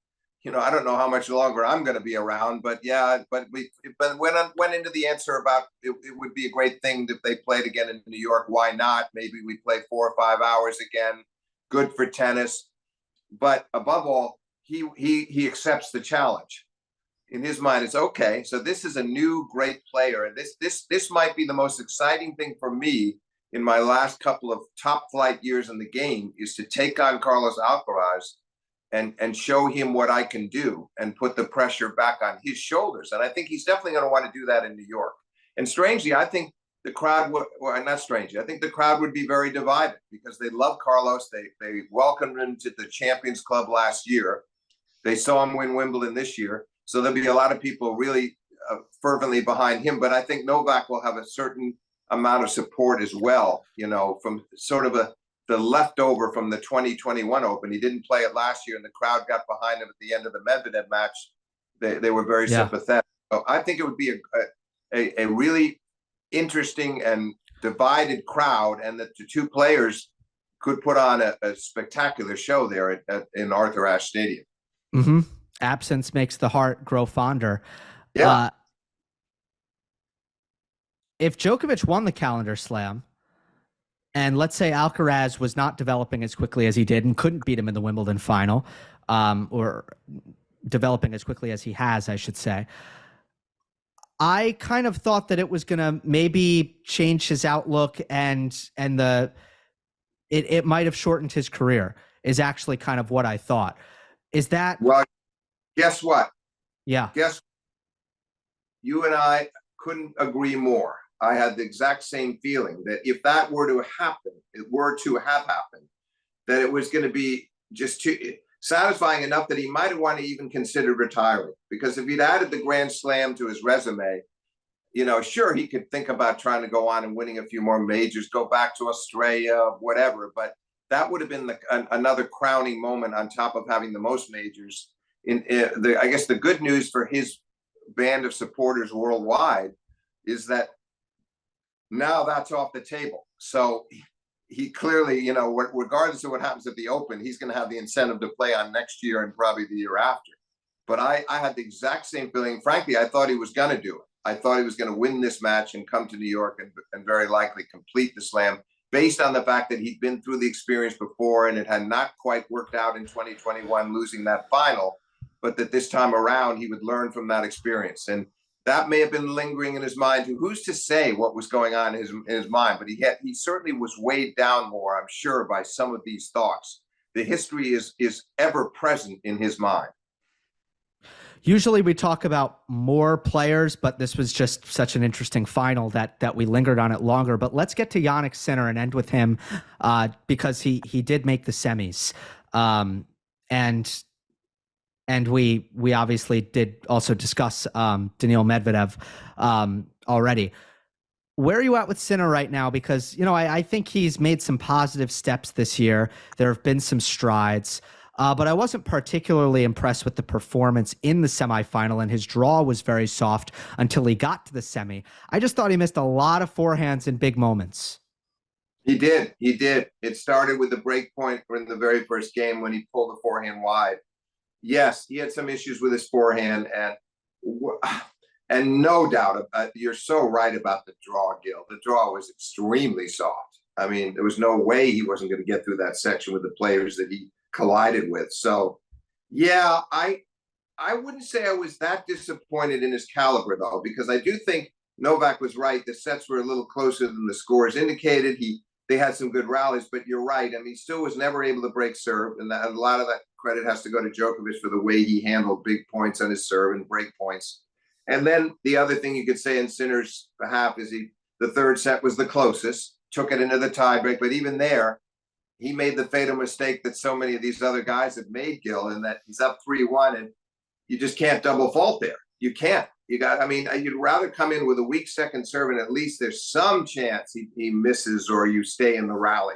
I don't know how much longer I'm going to be around, but yeah, but went into the answer about it would be a great thing if they played again in New York. Why not? Maybe we play 4 or 5 hours again. Good for tennis. But above all, he accepts the challenge. In his mind, it's okay. So this is a new great player, and this might be the most exciting thing for me in my last couple of top flight years in the game, is to take on Carlos Alcaraz and show him what I can do and put the pressure back on his shoulders. And I think he's definitely going to want to do that in New York. And strangely, I think the crowd would, well, not strangely, I think the crowd would be very divided because they love Carlos. They welcomed him to the Champions Club last year. They saw him win Wimbledon this year. So there'll be a lot of people really fervently behind him. But I think Novak will have a certain amount of support as well, from sort of the leftover from the 2021 Open. He didn't play it last year, and the crowd got behind him at the end of the Medvedev match. They were very sympathetic. So I think it would be a really interesting and divided crowd, and that the two players could put on a spectacular show there in Arthur Ashe Stadium. Mm-hmm. Absence makes the heart grow fonder. Yeah. If Djokovic won the calendar slam, and let's say Alcaraz was not developing as quickly as he did and couldn't beat him in the Wimbledon final, or developing as quickly as he has, I should say, I kind of thought that it was going to maybe change his outlook and it might have shortened his career, is actually kind of what I thought. Is that... Well, guess what? Yeah. You and I couldn't agree more. I had the exact same feeling that if that were to happen, that it was going to be just too satisfying enough that he might have wanted to even consider retiring. Because if he'd added the Grand Slam to his resume, sure, he could think about trying to go on and winning a few more majors, go back to Australia, whatever. But that would have been another crowning moment on top of having the most majors. I guess the good news for his band of supporters worldwide is that now that's off the table. So he clearly, regardless of what happens at the Open, he's going to have the incentive to play on next year and probably the year after. But I had the exact same feeling. Frankly, I thought he was going to do it. I thought he was going to win this match and come to New York and very likely complete the slam, based on the fact that he'd been through the experience before and it had not quite worked out in 2021, losing that final, but that this time around he would learn from that experience. And that may have been lingering in his mind. Who's to say what was going on in his mind? But he certainly was weighed down more, I'm sure, by some of these thoughts. The history is ever present in his mind. Usually we talk about more players, but this was just such an interesting final that we lingered on it longer. But let's get to Jannik Sinner and end with him, because he did make the semis. And we obviously did also discuss Daniil Medvedev already. Where are you at with Sinner right now? Because, I think he's made some positive steps this year. There have been some strides. But I wasn't particularly impressed with the performance in the semifinal, and his draw was very soft until he got to the semi. I just thought he missed a lot of forehands in big moments. He did. It started with the break point in the very first game when he pulled the forehand wide. Yes, he had some issues with his forehand, and no doubt, you're so right about the draw, Gill. The draw was extremely soft. I mean, there was no way he wasn't going to get through that section with the players that he collided with. So, yeah, I wouldn't say I was that disappointed in his caliber, though, because I do think Novak was right. The sets were a little closer than the scores indicated. They had some good rallies, but you're right. I mean, he still was never able to break serve, and a lot of that credit has to go to Djokovic for the way he handled big points on his serve and break points. And then the other thing you could say in Sinner's behalf is the third set was the closest, took it into the tiebreak, but even there, he made the fatal mistake that so many of these other guys have made, Gill, in that he's up 3-1 and you just can't double fault there. You can't. You'd rather come in with a weak second serve and at least there's some chance he misses or you stay in the rally.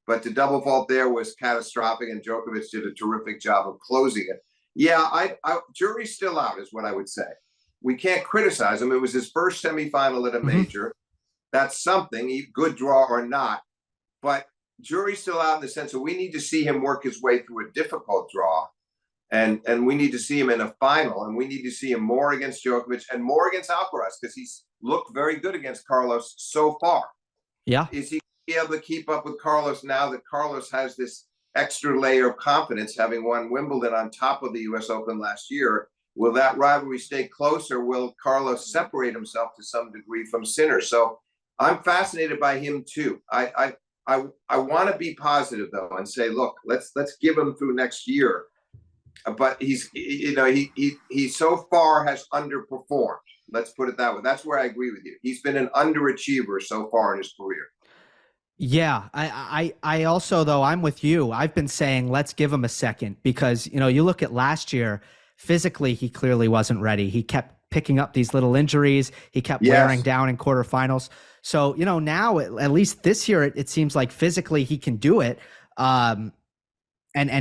But the double fault there was catastrophic, and Djokovic did a terrific job of closing it. Yeah, jury's still out is what I would say. We can't criticize him. It was his first semifinal at a major. That's something, good draw or not. But jury's still out in the sense that we need to see him work his way through a difficult draw. And we need to see him in a final, and we need to see him more against Djokovic and more against Alcaraz, because he's looked very good against Carlos so far. Yeah. Is he able to keep up with Carlos now that Carlos has this extra layer of confidence, having won Wimbledon on top of the US Open last year? Will that rivalry stay close, or will Carlos separate himself to some degree from Sinner? So I'm fascinated by him too. I want to be positive though and say, look, let's give him through next year. But he so far has underperformed. Let's put it that way. That's where I agree with you. He's been an underachiever so far in his career. Yeah, I also, though, I'm with you. I've been saying let's give him a second, because, you look at last year, physically, he clearly wasn't ready. He kept picking up these little injuries. He kept wearing down in quarterfinals. So, now, at least this year, it seems like physically he can do it. And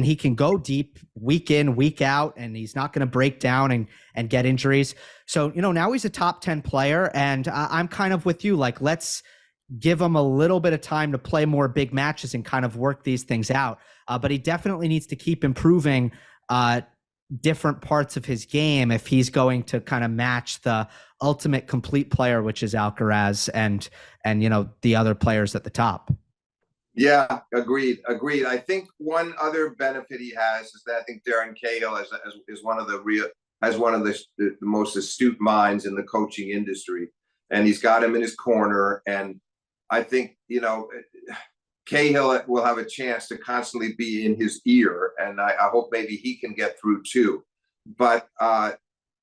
he can go deep week in, week out, and he's not going to break down and get injuries. So, now he's a top 10 player, and I'm kind of with you. Like, let's give him a little bit of time to play more big matches and kind of work these things out. But he definitely needs to keep improving different parts of his game if he's going to kind of match the ultimate complete player, which is Alcaraz and the other players at the top. Yeah, agreed. I think one other benefit he has is that I think Darren Cahill is one of the most astute minds in the coaching industry, and he's got him in his corner. And I think Cahill will have a chance to constantly be in his ear, and I hope maybe he can get through too. But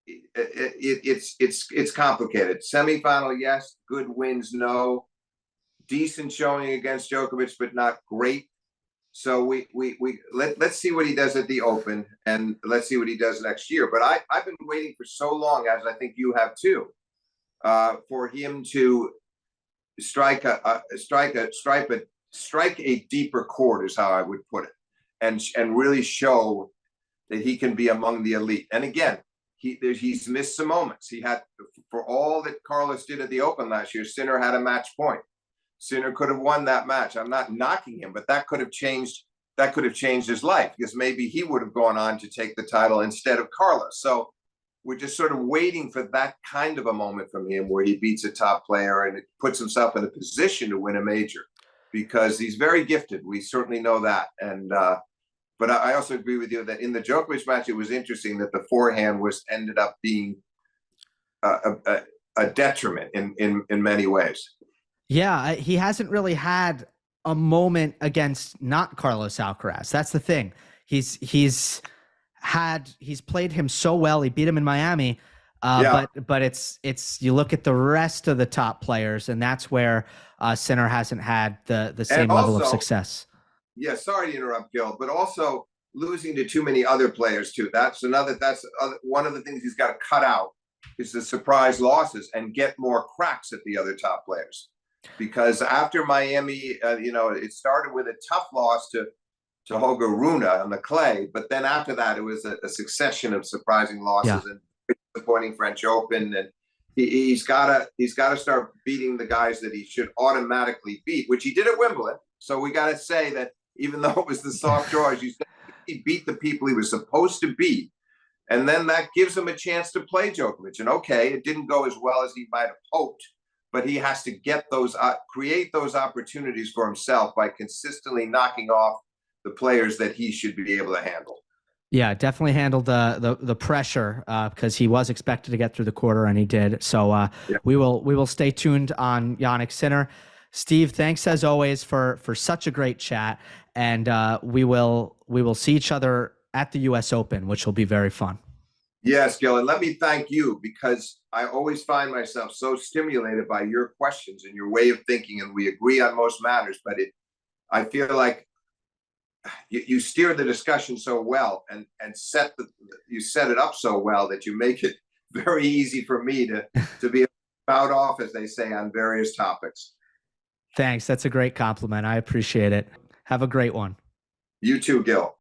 it's complicated. Semifinal, yes. Good wins, no. Decent showing against Djokovic, but not great. So let's see what he does at the Open, and let's see what he does next year. But I've been waiting for so long, as I think you have too, for him to strike a deeper chord, is how I would put it, and really show that he can be among the elite. And again, he's missed some moments. He had, for all that Carlos did at the Open last year, Sinner had a match point. Sinner could have won that match. I'm not knocking him, but that could have changed his life, because maybe he would have gone on to take the title instead of Carlos. So we're just sort of waiting for that kind of a moment from him where he beats a top player and it puts himself in a position to win a major, because he's very gifted. We certainly know that. And but I also agree with you that in the Djokovic match, it was interesting that the forehand ended up being a detriment in many ways. Yeah, he hasn't really had a moment against not Carlos Alcaraz. That's the thing. He's played him so well. He beat him in Miami. But it's you look at the rest of the top players, and that's where Sinner hasn't had the same level of success. Yeah, sorry to interrupt, Gil, but also losing to too many other players too. That's one of the things he's got to cut out, is the surprise losses and get more cracks at the other top players. Because after Miami, it started with a tough loss to Holger Rune on the clay, but then after that, it was a succession of surprising losses and disappointing French Open. And he's got to start beating the guys that he should automatically beat, which he did at Wimbledon. So we got to say that even though it was the soft draw, as you said, he beat the people he was supposed to beat, and then that gives him a chance to play Djokovic. And okay, it didn't go as well as he might have hoped, but he has to get create those opportunities for himself by consistently knocking off the players that he should be able to handle. Yeah, definitely handled the pressure because he was expected to get through the quarter, and he did. So we will stay tuned on Jannik Sinner. Steve, thanks as always for such a great chat, and we will see each other at the US Open, which will be very fun. Yes, Gil, and let me thank you, because I always find myself so stimulated by your questions and your way of thinking, and we agree on most matters, but I feel like you steer the discussion so well and you set it up so well that you make it very easy for me to be able to spout off, as they say, on various topics. Thanks. That's a great compliment. I appreciate it. Have a great one. You too, Gil.